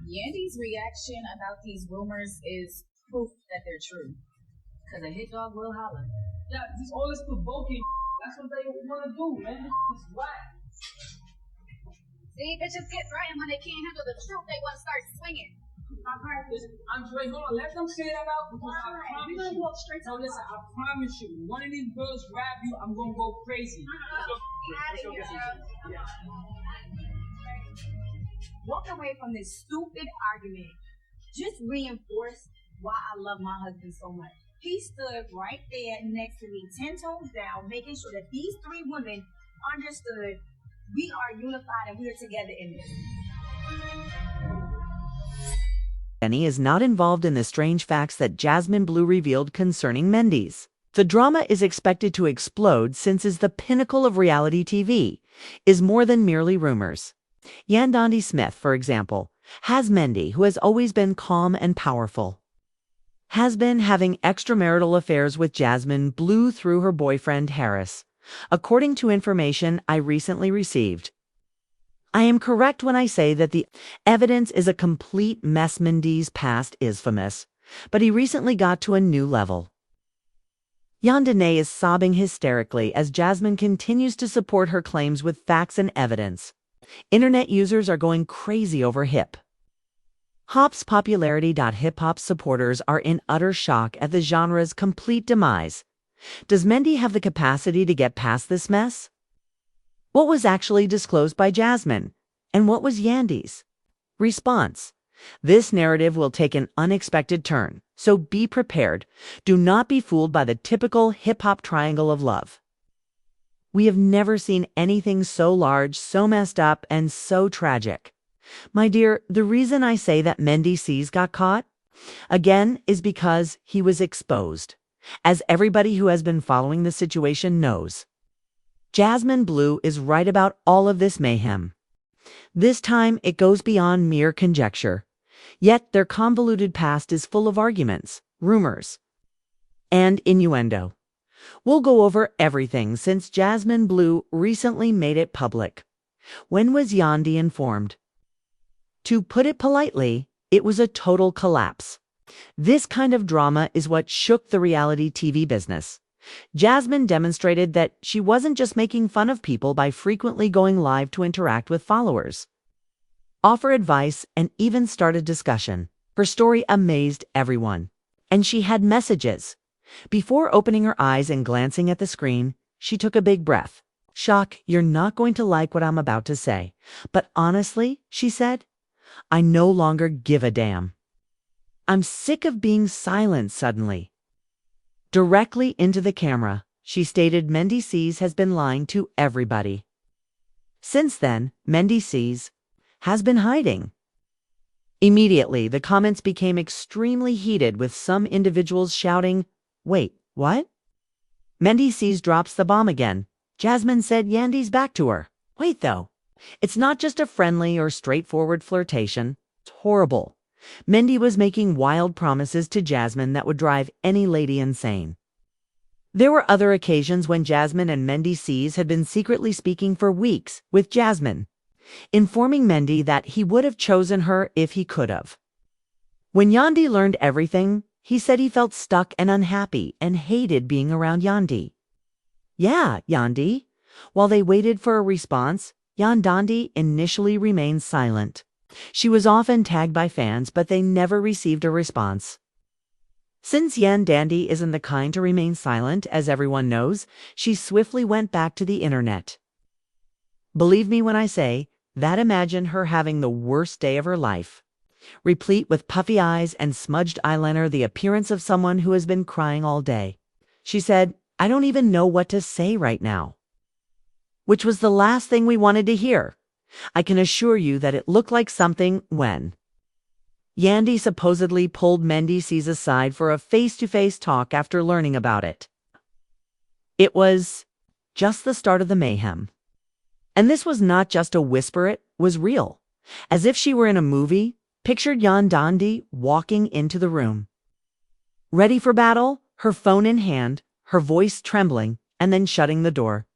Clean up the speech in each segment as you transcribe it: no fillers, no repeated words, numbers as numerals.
Yandy's reaction about these rumors is proof that they're true. Because a hit dog will holler. Yeah, this all is provoking. That's what they want to do, man. It's whack. See, bitches get threatened when they can't handle the truth. They want to start swinging. Listen, Andre, hold on. Let them say that out because I promise you. No, listen, I promise you. One of these girls grab you, I'm going to go crazy. Walk away from this stupid argument. Just reinforce why I love my husband so much. He stood right there next to me, 10 toes down, making sure that these three women understood we are unified and we are together in this. Jenny is not involved in the strange facts that Jasmine Bleu revealed concerning Mendeecees. The drama is expected to explode since it's the pinnacle of reality TV, is more than merely rumors. Yandy Smith, for example, has Mendy, who has always been calm and powerful, has been having extramarital affairs with Jasmine Bleu through her boyfriend Harris, according to information I recently received. I am correct when I say that the evidence is a complete mess. Mendeecees' past is famous, but he recently got to a new level. Yandy is sobbing hysterically as Jasmine continues to support her claims with facts and evidence. Internet users are going crazy over hip hop's popularity. Hip-hop supporters are in utter shock at the genre's complete demise. Does Mendy have the capacity to get past this mess? What was actually disclosed by Jasmine? And what was Yandy's response? This narrative will take an unexpected turn, so be prepared. Do not be fooled by the typical hip-hop triangle of love. We have never seen anything so large, so messed up, and so tragic. My dear, the reason I say that Mendeecees got caught, again, is because he was exposed. As everybody who has been following the situation knows, Jasmine Bleu is right about all of this mayhem. This time, it goes beyond mere conjecture. Yet their convoluted past is full of arguments, rumors, and innuendo. We'll go over everything since Jasmine Bleu recently made it public. When was Yandy informed? To put it politely, it was a total collapse. This kind of drama is what shook the reality TV business. Jasmine demonstrated that she wasn't just making fun of people by frequently going live to interact with followers, offer advice, and even start a discussion. Her story amazed everyone. And she had messages. Before opening her eyes and glancing at the screen, she took a big breath. Shock, you're not going to like what I'm about to say. But honestly, she said, I no longer give a damn. I'm sick of being silent suddenly. Directly into the camera, she stated Mendeecees has been lying to everybody. Since then, Mendeecees has been hiding. Immediately, the comments became extremely heated, with some individuals shouting, Wait, what? Mendeecees drops the bomb again. Jasmine said Yandy's back to her. Wait though, it's not just a friendly or straightforward flirtation. It's horrible. Mendy was making wild promises to Jasmine that would drive any lady insane. There were other occasions when Jasmine and Mendeecees had been secretly speaking for weeks with Jasmine, informing Mendy that he would have chosen her if he could have. When Yandy learned everything, he said he felt stuck and unhappy and hated being around Yandy. Yeah, Yandy. While they waited for a response, Yandy initially remained silent. She was often tagged by fans, but they never received a response. Since Yandy isn't the kind to remain silent, as everyone knows, she swiftly went back to the internet. Believe me when I say that imagine her having the worst day of her life. Replete with puffy eyes and smudged eyeliner, the appearance of someone who has been crying all day. She said, I don't even know what to say right now. Which was the last thing we wanted to hear. I can assure you that it looked like something when Yandy supposedly pulled Mendeecees aside for a face-to-face talk after learning about it. It was just the start of the mayhem. And this was not just a whisper, it was real. As if she were in a movie, pictured Yandy walking into the room, ready for battle, her phone in hand, her voice trembling, and then shutting the door.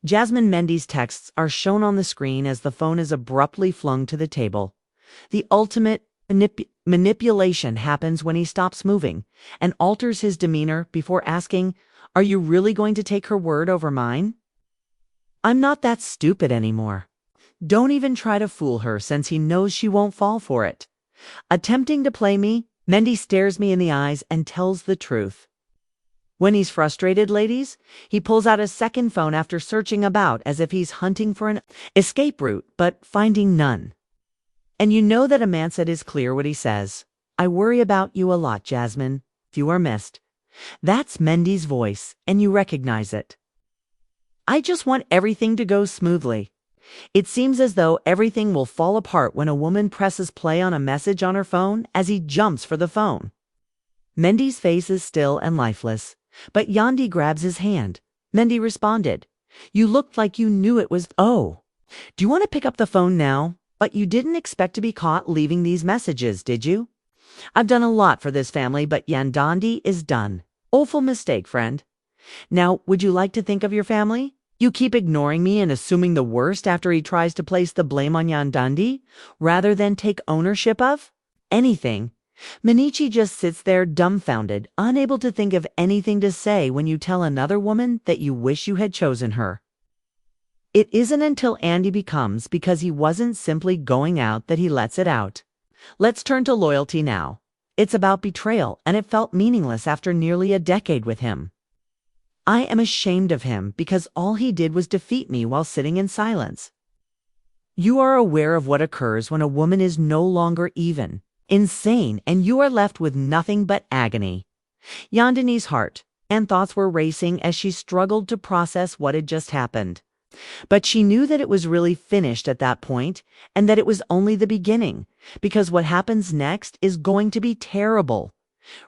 Jasmine Mendy's texts are shown on the screen as the phone is abruptly flung to the table. The ultimate manipulation happens when he stops moving and alters his demeanor before asking, "Are you really going to take her word over mine?" I'm not that stupid anymore. Don't even try to fool her since he knows she won't fall for it. Attempting to play me, Mendy stares me in the eyes and tells the truth. When he's frustrated, ladies, he pulls out a second phone after searching about as if he's hunting for an escape route, but finding none. And you know that a man said is clear what he says. I worry about you a lot, Jasmine. You are missed. That's Mendy's voice, and you recognize it. I just want everything to go smoothly. It seems as though everything will fall apart when a woman presses play on a message on her phone as he jumps for the phone. Mendy's face is still and lifeless, but Yandy grabs his hand. Mendy responded, "You looked like you knew it was. Oh, do you want to pick up the phone now? But you didn't expect to be caught leaving these messages, did you? I've done a lot for this family, but Yandy is done. Awful mistake, friend. Now, would you like to think of your family? You keep ignoring me and assuming the worst after he tries to place the blame on Yandy, rather than take ownership of anything." Mendeecees just sits there dumbfounded, unable to think of anything to say when you tell another woman that you wish you had chosen her. It isn't until Andy becomes because he wasn't simply going out that he lets it out. Let's turn to loyalty now. It's about betrayal, and it felt meaningless after nearly a decade with him. I am ashamed of him because all he did was defeat me while sitting in silence. You are aware of what occurs when a woman is no longer even, insane, and you are left with nothing but agony. Yandy's heart and thoughts were racing as she struggled to process what had just happened. But she knew that it was really finished at that point, and that it was only the beginning, because what happens next is going to be terrible.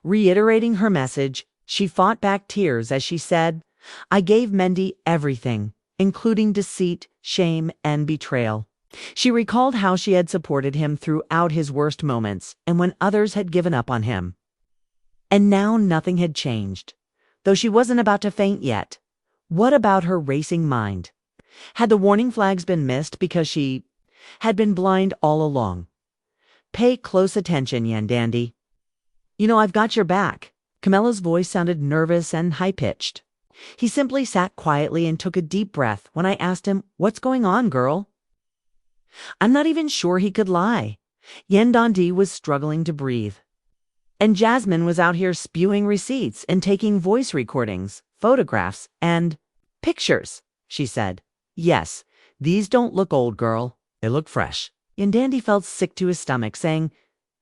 Reiterating her message, she fought back tears as she said, "I gave Mendy everything, including deceit, shame, and betrayal." She recalled how she had supported him throughout his worst moments and when others had given up on him. And now nothing had changed, though she wasn't about to faint yet. What about her racing mind? Had the warning flags been missed because she had been blind all along? Pay close attention, Yandy. You know, I've got your back. Camilla's voice sounded nervous and high-pitched. He simply sat quietly and took a deep breath when I asked him, "What's going on, girl?" I'm not even sure he could lie. Yandy was struggling to breathe. And Jasmine was out here spewing receipts and taking voice recordings, photographs, and pictures, she said. "Yes, these don't look old, girl. They look fresh." Yandy felt sick to his stomach, saying,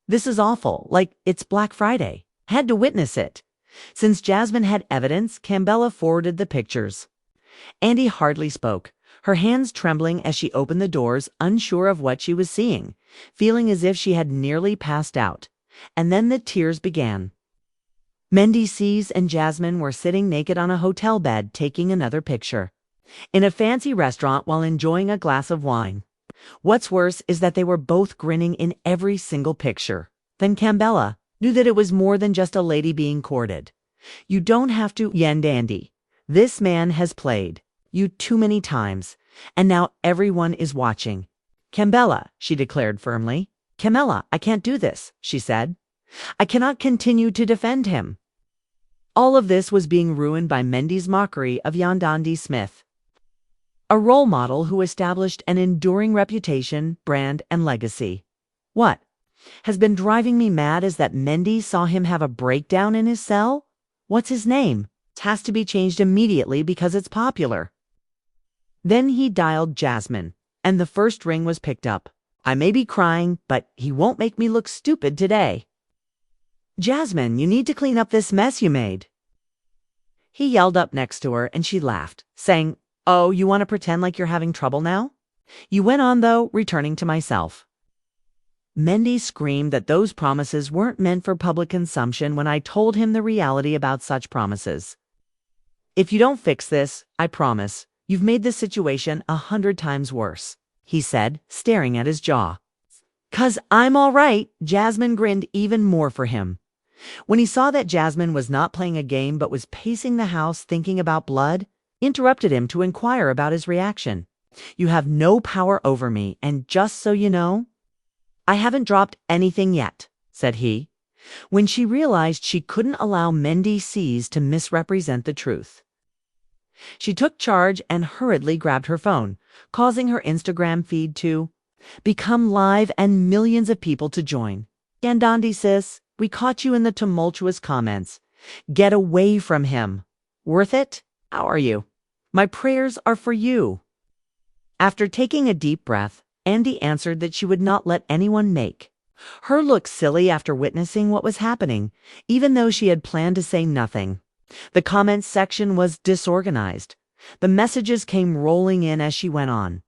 "This is awful, like it's Black Friday. Had to witness it." Since Jasmine had evidence, Cambella forwarded the pictures. Andy hardly spoke, her hands trembling as she opened the doors, unsure of what she was seeing, feeling as if she had nearly passed out. And then the tears began. Mendeecees and Jasmine were sitting naked on a hotel bed taking another picture, in a fancy restaurant while enjoying a glass of wine. What's worse is that they were both grinning in every single picture. Then Cambella knew that it was more than just a lady being courted. You don't have to, Yandy. This man has played you too many times, and now everyone is watching. Cambella, she declared firmly. Camilla, I can't do this, she said. I cannot continue to defend him. All of this was being ruined by Mendy's mockery of Yandy Smith, a role model who established an enduring reputation, brand, and legacy. What has been driving me mad is that Mendy saw him have a breakdown in his cell. What's his name? It has to be changed immediately because it's popular. Then he dialed Jasmine, and the first ring was picked up. I may be crying, but he won't make me look stupid today. Jasmine, you need to clean up this mess you made. He yelled up next to her, and she laughed, saying, Oh, you want to pretend like you're having trouble now? You went on, though, returning to myself. Mendy screamed that those promises weren't meant for public consumption when I told him the reality about such promises. If you don't fix this, I promise, you've made the situation 100 times worse, he said, staring at his jaw. 'Cause I'm all right, Jasmine grinned even more for him. When he saw that Jasmine was not playing a game but was pacing the house thinking about blood, interrupted him to inquire about his reaction. You have no power over me, and just so you know, I haven't dropped anything yet, said he, when she realized she couldn't allow Mendeecees to misrepresent the truth. She took charge and hurriedly grabbed her phone, causing her Instagram feed to become live and millions of people to join. Yandy sis, we caught you in the tumultuous comments. Get away from him. Worth it? How are you? My prayers are for you. After taking a deep breath, Andy answered that she would not let anyone make her look silly after witnessing what was happening, even though she had planned to say nothing. The comments section was disorganized. The messages came rolling in as she went on.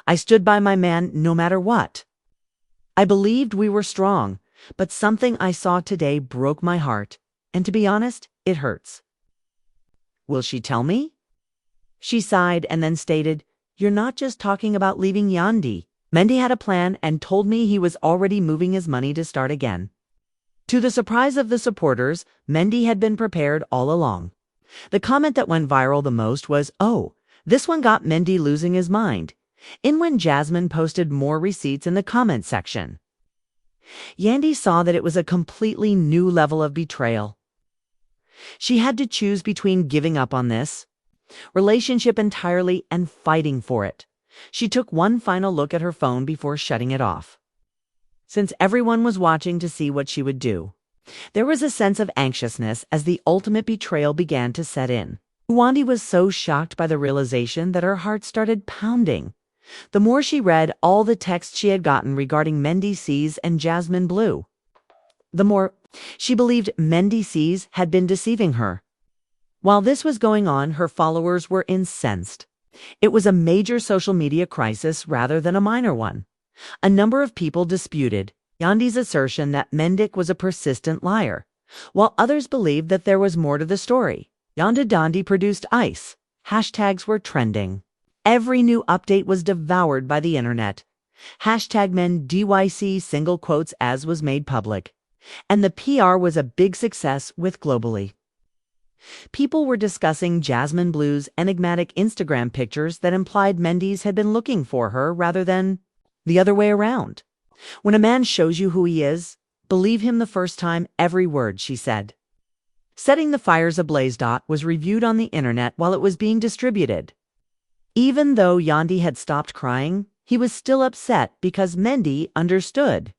I stood by my man no matter what. I believed we were strong, but something I saw today broke my heart, and to be honest, it hurts. Will she tell me? She sighed and then stated, You're not just talking about leaving Yandy. Mendy had a plan and told me he was already moving his money to start again. To the surprise of the supporters, Mendy had been prepared all along. The comment that went viral the most was, oh, this one got Mendy losing his mind, in when Jasmine posted more receipts in the comment section. Yandy saw that it was a completely new level of betrayal. She had to choose between giving up on this relationship entirely and fighting for it. She took one final look at her phone before shutting it off. Since everyone was watching to see what she would do, there was a sense of anxiousness as the ultimate betrayal began to set in. Yandy was so shocked by the realization that her heart started pounding. The more she read all the texts she had gotten regarding Mendeecees and Jasmine Bleu, the more she believed Mendeecees had been deceiving her. While this was going on, her followers were incensed. It was a major social media crisis rather than a minor one. A number of people disputed Yandy's assertion that Mendeecees was a persistent liar, while others believed that there was more to the story. Yandy produced ice. Hashtags were trending. Every new update was devoured by the internet. Hashtag Mendeecees single quotes as was made public. And the PR was a big success with globally. People were discussing Jasmine Bleu's enigmatic Instagram pictures that implied Mendeecees had been looking for her rather than the other way around. When a man shows you who he is, believe him the first time, every word, she said. Setting the Fires Ablaze was reviewed on the internet while it was being distributed. Even though Yandy had stopped crying, he was still upset because Mendeecees understood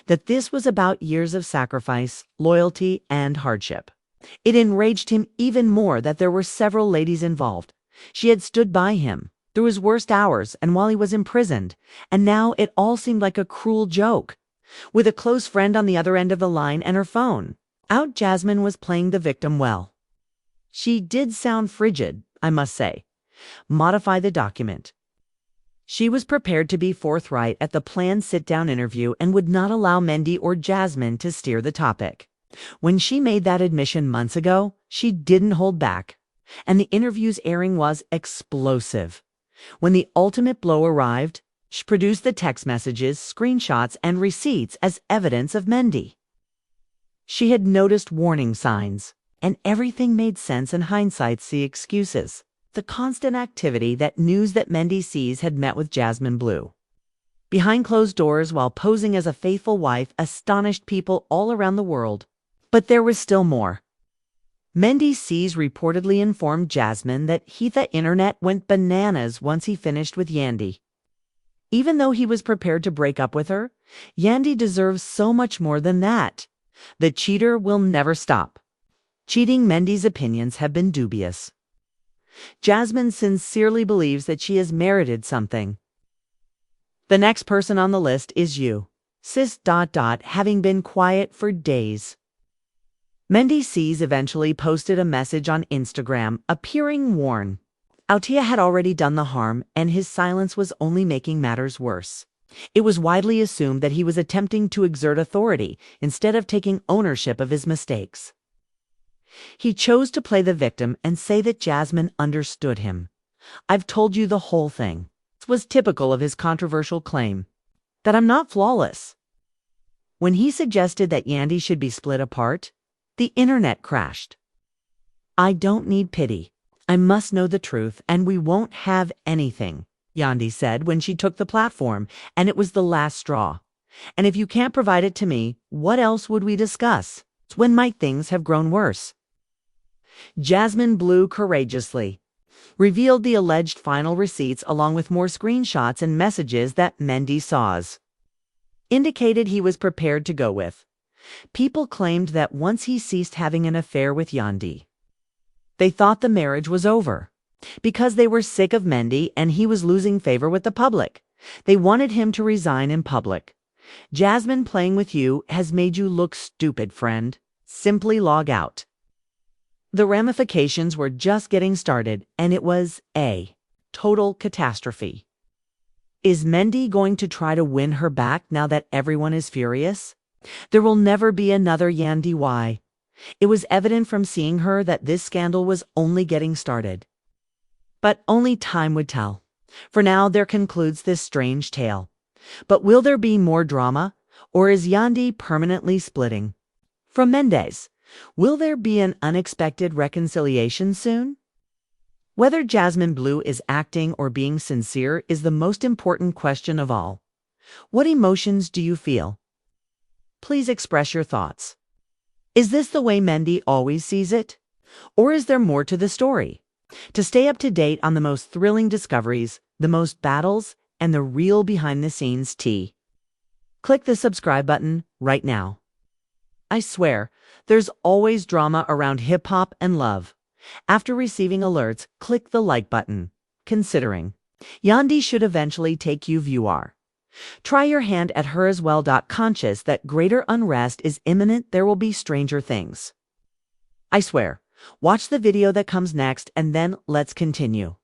that this was about years of sacrifice, loyalty, and hardship. It enraged him even more that there were several ladies involved. She had stood by him through his worst hours and while he was imprisoned, and now it all seemed like a cruel joke. With a close friend on the other end of the line and her phone out, Jasmine was playing the victim well. She did sound frigid, I must say. Modify the document. She was prepared to be forthright at the planned sit-down interview and would not allow Mendeecees or Jasmine to steer the topic. When she made that admission months ago, she didn't hold back, and the interview's airing was explosive. When the ultimate blow arrived, she produced the text messages, screenshots, and receipts as evidence of Mendeecees. She had noticed warning signs, and everything made sense in hindsight. See excuses. The constant activity that news that Mendeecees had met with Jasmine Bleu behind closed doors while posing as a faithful wife astonished people all around the world. But there was still more. Mendeecees reportedly informed Jasmine that the internet went bananas once he finished with Yandy. Even though he was prepared to break up with her, Yandy deserves so much more than that. The cheater will never stop. Cheating Mendeecees' opinions have been dubious. Jasmine sincerely believes that she has merited something. The next person on the list is you, sis. Having been quiet for days. Mendeecees eventually posted a message on Instagram, appearing worn. Altia had already done the harm, and his silence was only making matters worse. It was widely assumed that he was attempting to exert authority instead of taking ownership of his mistakes. He chose to play the victim and say that Jasmine understood him. I've told you the whole thing. This was typical of his controversial claim, that I'm not flawless. When he suggested that Yandy should be split apart, the internet crashed. I don't need pity. I must know the truth, and we won't have anything, Yandy said when she took the platform, and it was the last straw. And if you can't provide it to me, what else would we discuss? When might things have grown worse? Jasmine Bleu courageously revealed the alleged final receipts along with more screenshots and messages that Mendeecees indicated he was prepared to go with. People claimed that once he ceased having an affair with Yandy, they thought the marriage was over. Because they were sick of Mendy and he was losing favor with the public. They wanted him to resign in public. Jasmine playing with you has made you look stupid, friend. Simply log out. The ramifications were just getting started, and it was a total catastrophe. Is Mendy going to try to win her back now that everyone is furious? There will never be another Yandy. Why? It was evident from seeing her that this scandal was only getting started. But only time would tell. For now, there concludes this strange tale. But will there be more drama, or is Yandy permanently splitting? From Mendeecees, will there be an unexpected reconciliation soon? Whether Jasmine Bleu is acting or being sincere is the most important question of all. What emotions do you feel? Please express your thoughts. Is this the way Mendy always sees it? Or is there more to the story? To stay up to date on the most thrilling discoveries, the most battles, and the real behind-the-scenes tea, click the subscribe button right now. I swear, there's always drama around hip-hop and love. After receiving alerts, click the like button. Considering Yandy should eventually take you viewer. Try your hand at her as well. Conscious that greater unrest is imminent, there will be stranger things. I swear. Watch the video that comes next and then let's continue.